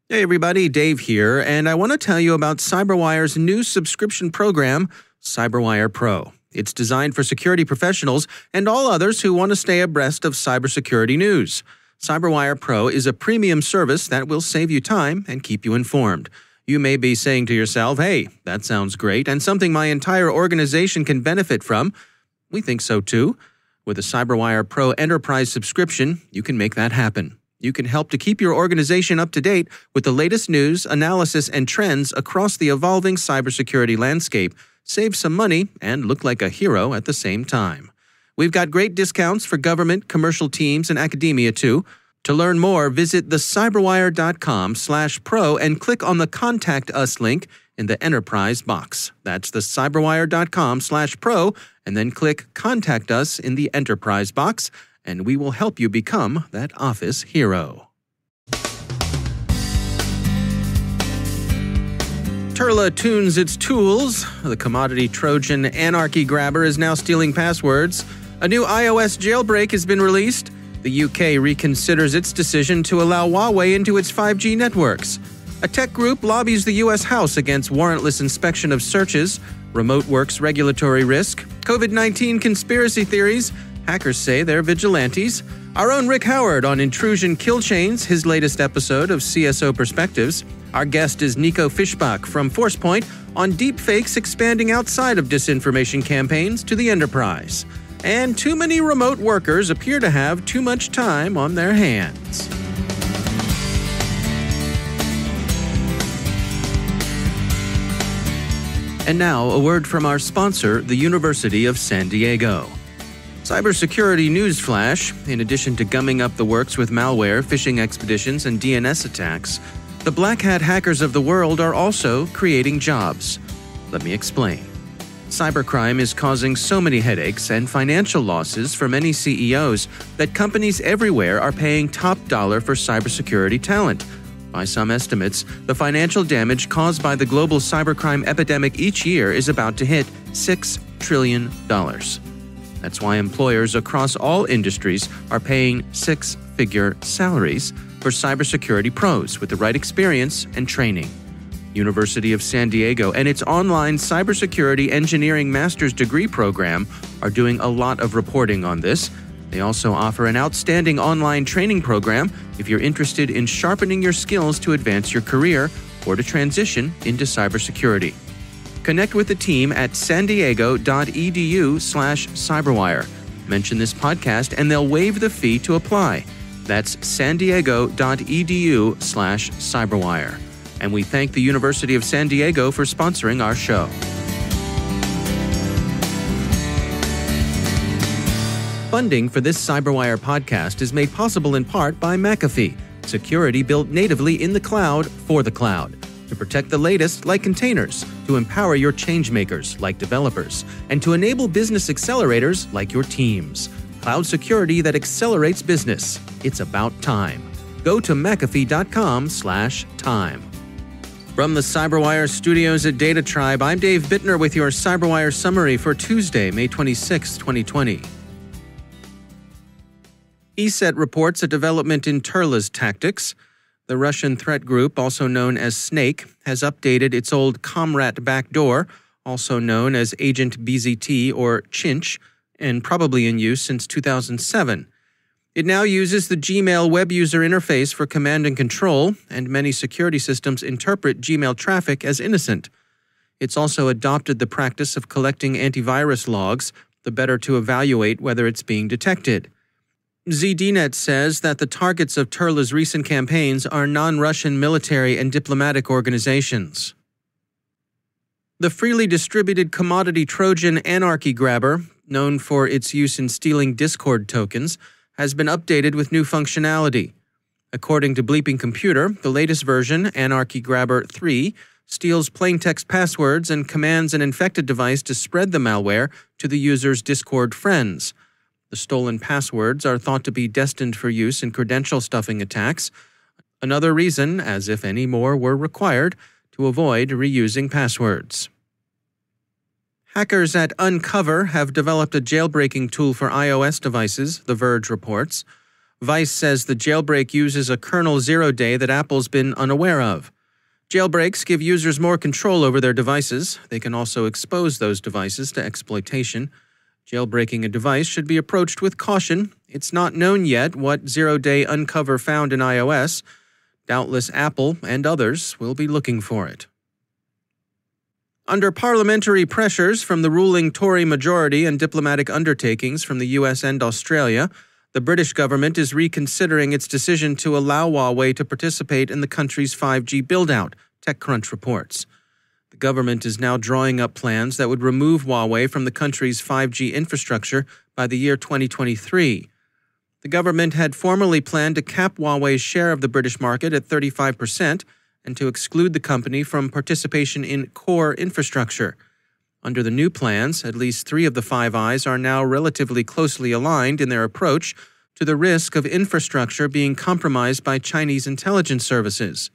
Hey everybody, Dave here, and I want to tell you about CyberWire's new subscription program, CyberWire Pro. It's designed for security professionals and all others who want to stay abreast of cybersecurity news. CyberWire Pro is a premium service that will save you time and keep you informed. You may be saying to yourself, hey, that sounds great and something my entire organization can benefit from. We think so too. With a CyberWire Pro Enterprise subscription, you can make that happen. You can help to keep your organization up to date with the latest news, analysis, and trends across the evolving cybersecurity landscape, save some money, and look like a hero at the same time. We've got great discounts for government, commercial teams, and academia too. To learn more, visit thecyberwire.com/pro and click on the Contact Us link in the Enterprise box. That's thecyberwire.com/pro and then click Contact Us in the Enterprise box, and we will help you become that office hero. Turla tunes its tools. The commodity Trojan AnarchyGrabber is now stealing passwords. A new iOS jailbreak has been released. The UK reconsiders its decision to allow Huawei into its 5G networks. A tech group lobbies the U.S. House against warrantless inspection of searches. Remote work's regulatory risk. COVID-19 conspiracy theories. Hackers say they're vigilantes. Our own Rick Howard on intrusion kill chains, his latest episode of CSO Perspectives. Our guest is Nico Fischbach from Forcepoint on deepfakes expanding outside of disinformation campaigns to the enterprise. And too many remote workers appear to have too much time on their hands. And now, a word from our sponsor, the University of San Diego. Cybersecurity newsflash: in addition to gumming up the works with malware, phishing expeditions, and DNS attacks, the black hat hackers of the world are also creating jobs. Let me explain. Cybercrime is causing so many headaches and financial losses for many CEOs that companies everywhere are paying top dollar for cybersecurity talent. By some estimates, the financial damage caused by the global cybercrime epidemic each year is about to hit $6 trillion. That's why employers across all industries are paying six-figure salaries for cybersecurity pros with the right experience and training. University of San Diego and its online cybersecurity engineering master's degree program are doing a lot of reporting on this. They also offer an outstanding online training program if you're interested in sharpening your skills to advance your career or to transition into cybersecurity. Connect with the team at sandiego.edu/cyberwire. Mention this podcast and they'll waive the fee to apply. That's sandiego.edu/cyberwire. And we thank the University of San Diego for sponsoring our show. Funding for this CyberWire podcast is made possible in part by McAfee, security built natively in the cloud for the cloud. To protect the latest like containers, to empower your changemakers like developers, and to enable business accelerators like your teams. Cloud security that accelerates business. It's about time. Go to McAfee.com/time. From the CyberWire studios at Data Tribe, I'm Dave Bittner with your CyberWire summary for Tuesday, May 26, 2020. ESET reports a development in Turla's tactics. The Russian threat group, also known as Snake, has updated its old comrade backdoor, also known as Agent BZT or Chinch, and probably in use since 2007. It now uses the Gmail web user interface for command and control, and many security systems interpret Gmail traffic as innocent. It's also adopted the practice of collecting antivirus logs, the better to evaluate whether it's being detected. ZDNet says that the targets of Turla's recent campaigns are non-Russian military and diplomatic organizations. The freely distributed commodity Trojan AnarchyGrabber, known for its use in stealing Discord tokens, has been updated with new functionality. According to Bleeping Computer, the latest version, AnarchyGrabber 3, steals plaintext passwords and commands an infected device to spread the malware to the user's Discord friends. The stolen passwords are thought to be destined for use in credential stuffing attacks. Another reason, as if any more were required, to avoid reusing passwords. Hackers at Uncover have developed a jailbreaking tool for iOS devices, The Verge reports. Vice says the jailbreak uses a kernel 0-day that Apple's been unaware of. Jailbreaks give users more control over their devices. They can also expose those devices to exploitation. Jailbreaking a device should be approached with caution. It's not known yet what 0-day uncover found in iOS. Doubtless Apple and others will be looking for it. Under parliamentary pressures from the ruling Tory majority and diplomatic undertakings from the US and Australia, the British government is reconsidering its decision to allow Huawei to participate in the country's 5G build-out, TechCrunch reports. The government is now drawing up plans that would remove Huawei from the country's 5G infrastructure by the year 2023. The government had formerly planned to cap Huawei's share of the British market at 35% and to exclude the company from participation in core infrastructure. Under the new plans, at least 3 of the Five Eyes are now relatively closely aligned in their approach to the risk of infrastructure being compromised by Chinese intelligence services.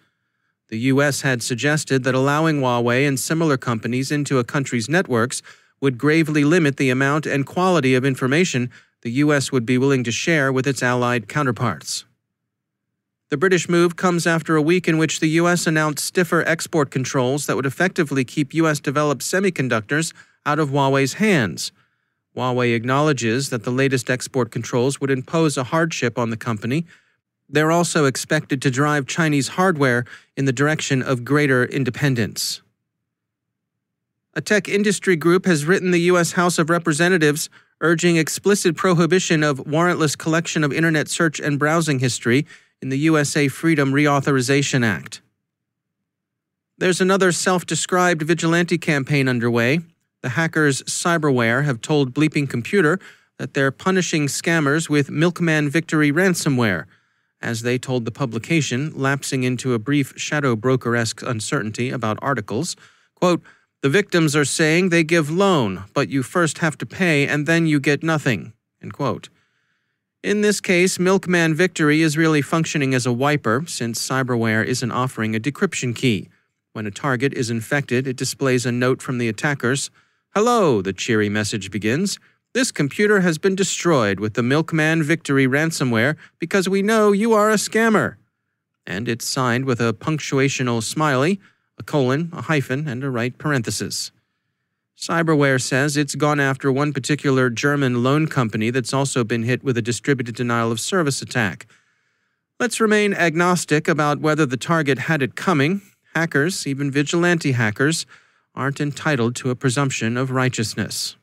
The U.S. had suggested that allowing Huawei and similar companies into a country's networks would gravely limit the amount and quality of information the U.S. would be willing to share with its allied counterparts. The British move comes after a week in which the U.S. announced stiffer export controls that would effectively keep U.S.-developed semiconductors out of Huawei's hands. Huawei acknowledges that the latest export controls would impose a hardship on the company. They're also expected to drive Chinese hardware in the direction of greater independence. A tech industry group has written the U.S. House of Representatives urging explicit prohibition of warrantless collection of Internet search and browsing history in the USA Freedom Reauthorization Act. There's another self-described vigilante campaign underway. The hackers CyberWire have told Bleeping Computer that they're punishing scammers with Milkman Victory ransomware, as they told the publication, lapsing into a brief shadow broker-esque uncertainty about articles. Quote, "The victims are saying they give loan, but you first have to pay and then you get nothing." End quote. In this case, Milkman Victory is really functioning as a wiper, since CyberWire isn't offering a decryption key. When a target is infected, it displays a note from the attackers. "Hello," the cheery message begins. "This computer has been destroyed with the Milkman Victory ransomware because we know you are a scammer." And it's signed with a punctuational smiley, a colon, a hyphen, and a right parenthesis. CyberWire says it's gone after one particular German loan company that's also been hit with a distributed denial of service attack. Let's remain agnostic about whether the target had it coming. Hackers, even vigilante hackers, aren't entitled to a presumption of righteousness.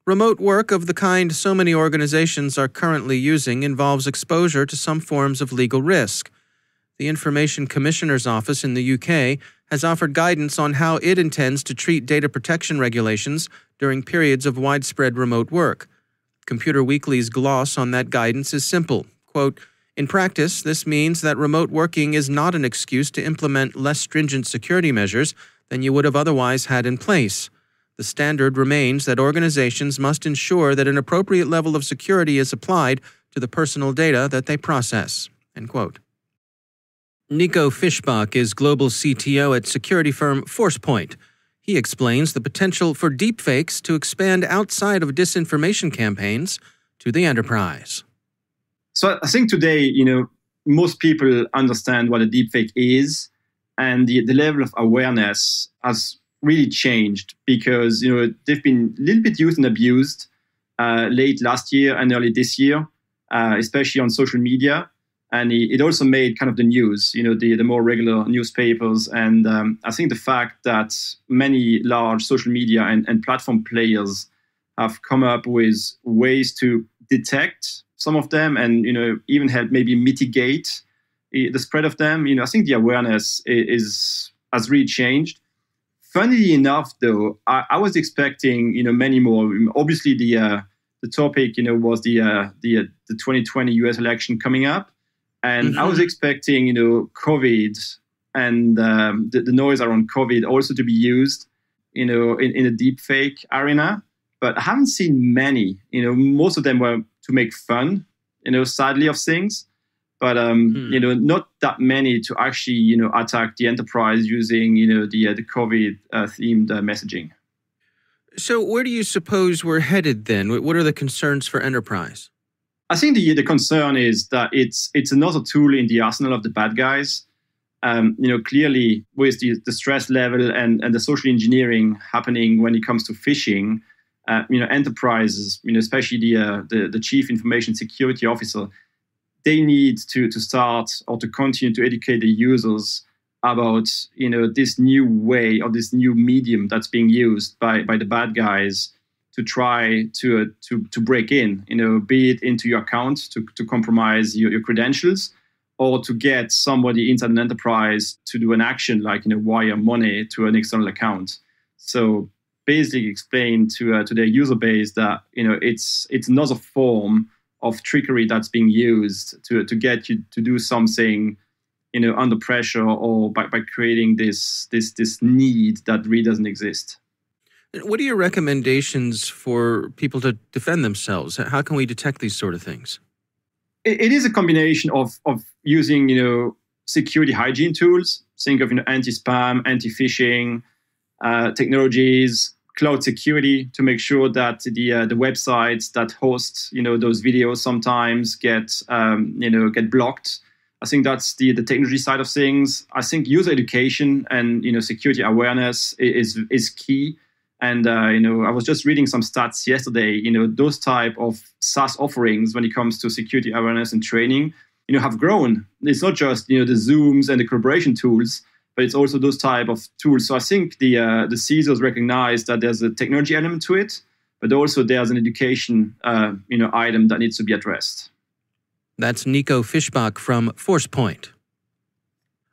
Remote work of the kind so many organizations are currently using involves exposure to some forms of legal risk. The Information Commissioner's Office in the UK has offered guidance on how it intends to treat data protection regulations during periods of widespread remote work. Computer Weekly's gloss on that guidance is simple. Quote, "In practice, this means that remote working is not an excuse to implement less stringent security measures than you would have otherwise had in place. The standard remains that organizations must ensure that an appropriate level of security is applied to the personal data that they process." End quote. Nico Fischbach is global CTO at security firm Forcepoint. He explains the potential for deepfakes to expand outside of disinformation campaigns to the enterprise. So I think today, most people understand what a deepfake is, and the level of awareness has really changed because, they've been a little bit used and abused late last year and early this year, especially on social media. And it also made kind of the news, the more regular newspapers. And I think the fact that many large social media and platform players have come up with ways to detect some of them and, even help maybe mitigate the spread of them, I think the awareness has really changed. Funnily enough, though, I was expecting, many more. Obviously, the topic, was the 2020 US election coming up. And I was expecting, COVID and the noise around COVID also to be used, in a deepfake arena. But I haven't seen many. Most of them were to make fun, sadly, of things. But, not that many to actually, attack the enterprise using, the COVID-themed messaging. So where do you suppose we're headed then? What are the concerns for enterprise? I think the concern is that it's another tool in the arsenal of the bad guys. Clearly with the stress level and the social engineering happening when it comes to phishing, enterprises, especially the chief information security officer, they need to start or to continue to educate the users about this new way or this new medium that's being used by the bad guys to try to break in, be it into your account to compromise your credentials, or to get somebody inside an enterprise to do an action like wire money to an external account. So basically explain to their user base that it's another form of trickery that's being used to get you to do something under pressure, or by creating this need that really doesn't exist. What are your recommendations for people to defend themselves? How can we detect these sort of things? It is a combination of using security hygiene tools. Think of anti-spam, anti-phishing technologies, cloud security to make sure that the websites that host those videos sometimes get blocked. I think that's the technology side of things. I think user education and security awareness is key. And I was just reading some stats yesterday. Those type of SaaS offerings when it comes to security awareness and training, have grown. It's not just the Zooms and the collaboration tools, but it's also those type of tools. So I think the CISOs recognize that there's a technology element to it, but also there's an education item that needs to be addressed. That's Nico Fischbach from Forcepoint.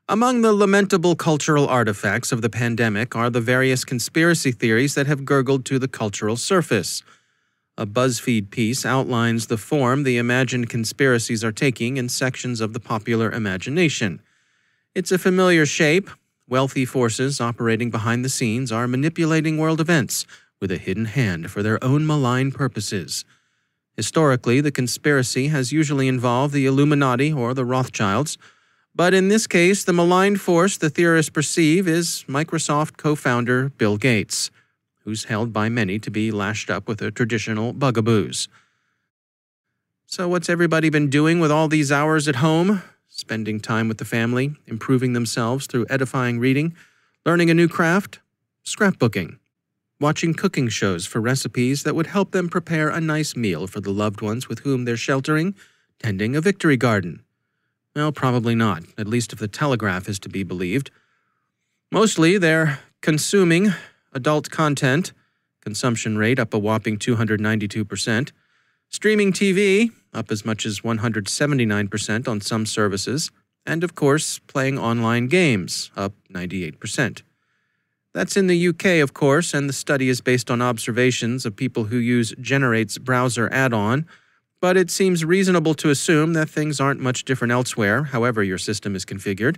Among the lamentable cultural artifacts of the pandemic are the various conspiracy theories that have gurgled to the cultural surface. A BuzzFeed piece outlines the form the imagined conspiracies are taking in sections of the popular imagination. It's a familiar shape. Wealthy forces operating behind the scenes are manipulating world events with a hidden hand for their own malign purposes. Historically, the conspiracy has usually involved the Illuminati or the Rothschilds, but in this case, the malign force the theorists perceive is Microsoft co-founder Bill Gates, who's held by many to be lashed up with the traditional bugaboos. So what's everybody been doing with all these hours at home? Spending time with the family, improving themselves through edifying reading, learning a new craft, scrapbooking, watching cooking shows for recipes that would help them prepare a nice meal for the loved ones with whom they're sheltering, tending a victory garden. Well, probably not, at least if the Telegraph is to be believed. Mostly, they're consuming adult content, consumption rate up a whopping 292%, streaming TV up as much as 179% on some services, and of course, playing online games up 98%. That's in the UK, of course, and the study is based on observations of people who use Generate's browser add-on, but it seems reasonable to assume that things aren't much different elsewhere, however your system is configured.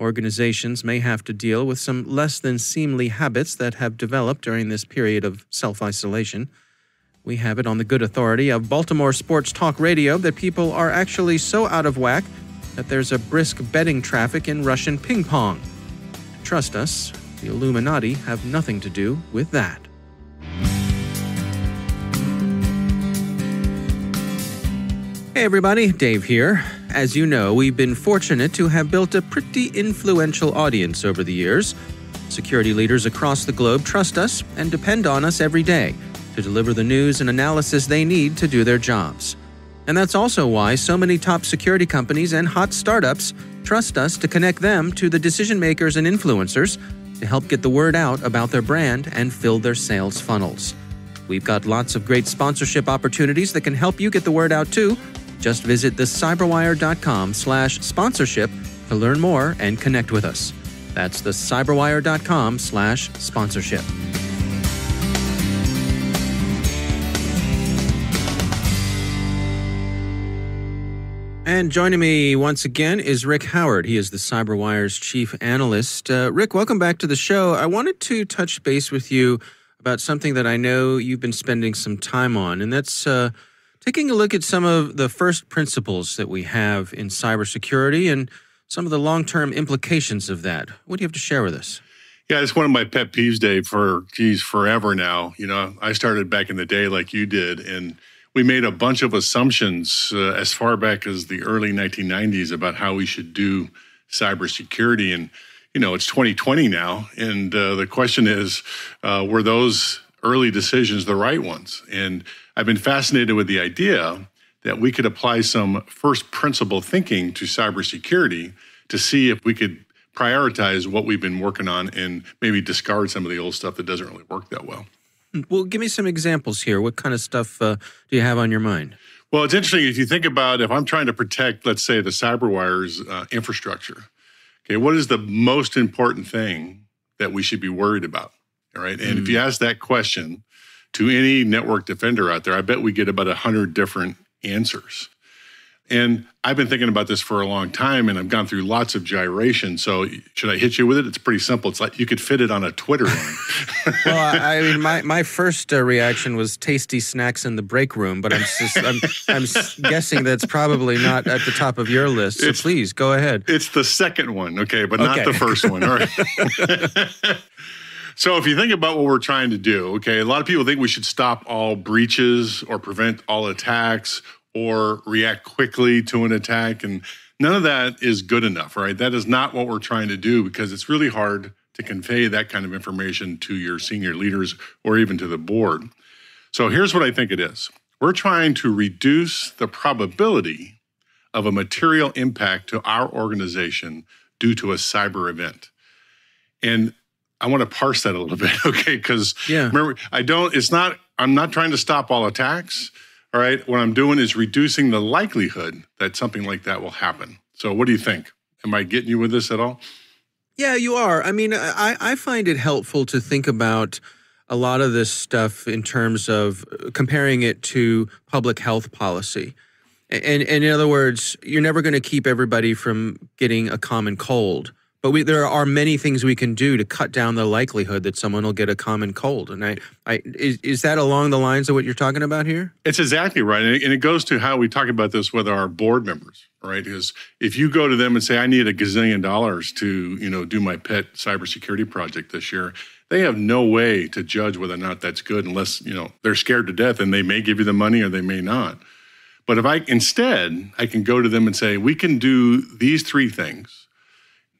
Organizations may have to deal with some less than seemly habits that have developed during this period of self-isolation. We have it on the good authority of Baltimore Sports Talk Radio that people are actually so out of whack that there's a brisk betting traffic in Russian ping pong. Trust us, the Illuminati have nothing to do with that. Hey everybody, Dave here. As you know, we've been fortunate to have built a pretty influential audience over the years. Security leaders across the globe trust us and depend on us every day to deliver the news and analysis they need to do their jobs. And that's also why so many top security companies and hot startups trust us to connect them to the decision makers and influencers to help get the word out about their brand and fill their sales funnels. We've got lots of great sponsorship opportunities that can help you get the word out too. Just visit the cyberwire.com/sponsorship to learn more and connect with us. That's the cyberwire.com/sponsorship. And joining me once again is Rick Howard. He is the CyberWire's chief analyst. Rick, welcome back to the show. I wanted to touch base with you about something that I know you've been spending some time on, and that's taking a look at some of the first principles that we have in cybersecurity and some of the long-term implications of that. What do you have to share with us? Yeah, it's one of my pet peeves, Dave, for forever now. I started back in the day like you did, and we made a bunch of assumptions as far back as the early 1990s about how we should do cybersecurity. And, it's 2020 now. And the question is, were those early decisions the right ones? And I've been fascinated with the idea that we could apply some first principle thinking to cybersecurity to see if we could prioritize what we've been working on and maybe discard some of the old stuff that doesn't really work that well. Well, give me some examples here. What kind of stuff do you have on your mind? Well, it's interesting if you think about if I'm trying to protect, let's say, the CyberWire's infrastructure. Okay, what is the most important thing that we should be worried about? All right, and if you ask that question to any network defender out there, I bet we get about 100 different answers. And I've been thinking about this for a long time, and I've gone through lots of gyration. So should I hit you with it? It's pretty simple. It's like you could fit it on a Twitter line. Well, I mean, my first reaction was tasty snacks in the break room, but I'm guessing that's probably not at the top of your list. So please go ahead. It's the second one, okay, but not the first one. All right. So if you think about what we're trying to do, okay, a lot of people think we should stop all breaches or prevent all attacks or react quickly to an attack. And none of that is good enough, right? That is not what we're trying to do because it's really hard to convey that kind of information to your senior leaders or even to the board. So here's what I think it is. We're trying to reduce the probability of a material impact to our organization due to a cyber event. And I want to parse that a little bit, okay? Because remember, I'm not trying to stop all attacks. All right, what I'm doing is reducing the likelihood that something like that will happen. So what do you think? Am I getting you with this at all? Yeah, you are. I mean, I find it helpful to think about a lot of this stuff in terms of comparing it to public health policy. And in other words, you're never going to keep everybody from getting a common cold. But there are many things we can do to cut down the likelihood that someone will get a common cold. And is that along the lines of what you're talking about here? It's exactly right. And it goes to how we talk about this with our board members, right? Because if you go to them and say, I need $1 gazillion to, do my pet cybersecurity project this year, they have no way to judge whether or not that's good unless, they're scared to death and they may give you the money or they may not. But if I can go to them and say, we can do these 3 things,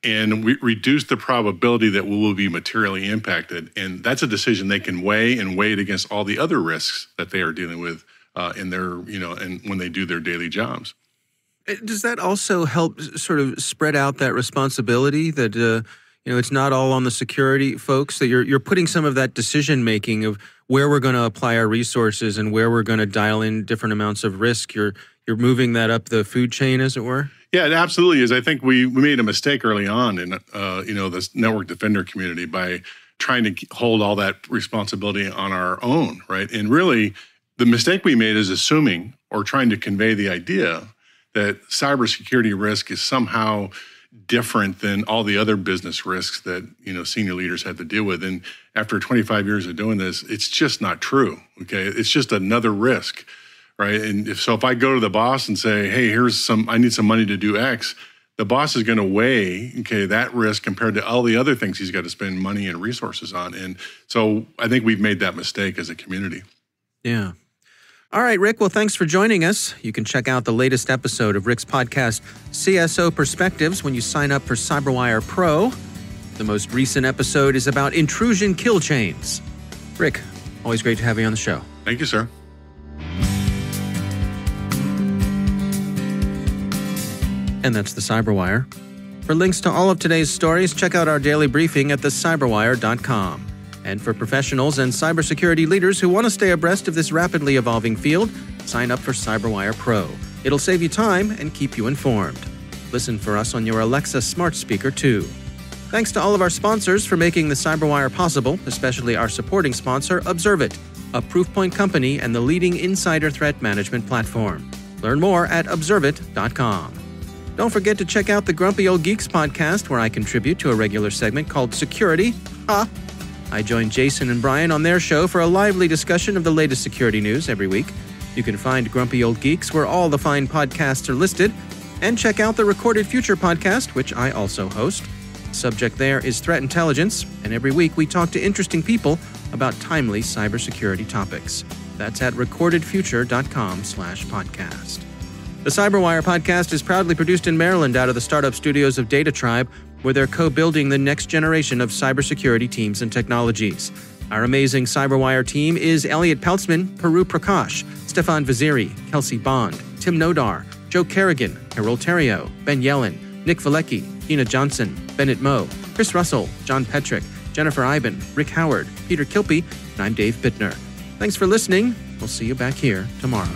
and we reduce the probability that we will be materially impacted. And that's a decision they can weigh and weigh it against all the other risks that they are dealing with in their, and when they do their daily jobs. Does that also help sort of spread out that responsibility that, it's not all on the security folks, that you're putting some of that decision making of where we're going to apply our resources and where we're going to dial in different amounts of risk? You're moving that up the food chain, as it were? Yeah, it absolutely is. I think we made a mistake early on in this network defender community by trying to hold all that responsibility on our own, right? And really, the mistake we made is assuming or trying to convey the idea that cybersecurity risk is somehow different than all the other business risks that senior leaders have to deal with. And after 25 years of doing this, it's just not true. Okay, it's just another risk. Right. And if I go to the boss and say, hey, I need some money to do X, the boss is going to weigh, that risk compared to all the other things he's got to spend money and resources on. And so I think we've made that mistake as a community. Yeah. All right, Rick. Well, thanks for joining us. You can check out the latest episode of Rick's podcast, CSO Perspectives, when you sign up for CyberWire Pro. The most recent episode is about intrusion kill chains. Rick, always great to have you on the show. Thank you, sir. And that's the CyberWire. For links to all of today's stories, check out our daily briefing at thecyberwire.com. And for professionals and cybersecurity leaders who want to stay abreast of this rapidly evolving field, sign up for CyberWire Pro. It'll save you time and keep you informed. Listen for us on your Alexa smart speaker, too. Thanks to all of our sponsors for making the CyberWire possible, especially our supporting sponsor, Observit, a Proofpoint company and the leading insider threat management platform. Learn more at observit.com. Don't forget to check out the Grumpy Old Geeks podcast, where I contribute to a regular segment called Security. I join Jason and Brian on their show for a lively discussion of the latest security news every week. You can find Grumpy Old Geeks where all the fine podcasts are listed, and check out the Recorded Future podcast, which I also host. The subject there is threat intelligence, and every week we talk to interesting people about timely cybersecurity topics. That's at recordedfuture.com/podcast. The CyberWire podcast is proudly produced in Maryland out of the startup studios of Data Tribe, where they're co-building the next generation of cybersecurity teams and technologies. Our amazing CyberWire team is Elliot Peltzman, Peru Prakash, Stefan Vaziri, Kelsey Bond, Tim Nodar, Joe Kerrigan, Harold Terrio, Ben Yellen, Nick Valecki, Tina Johnson, Bennett Moe, Chris Russell, John Petrick, Jennifer Iben, Rick Howard, Peter Kilpie, and I'm Dave Bittner. Thanks for listening. We'll see you back here tomorrow.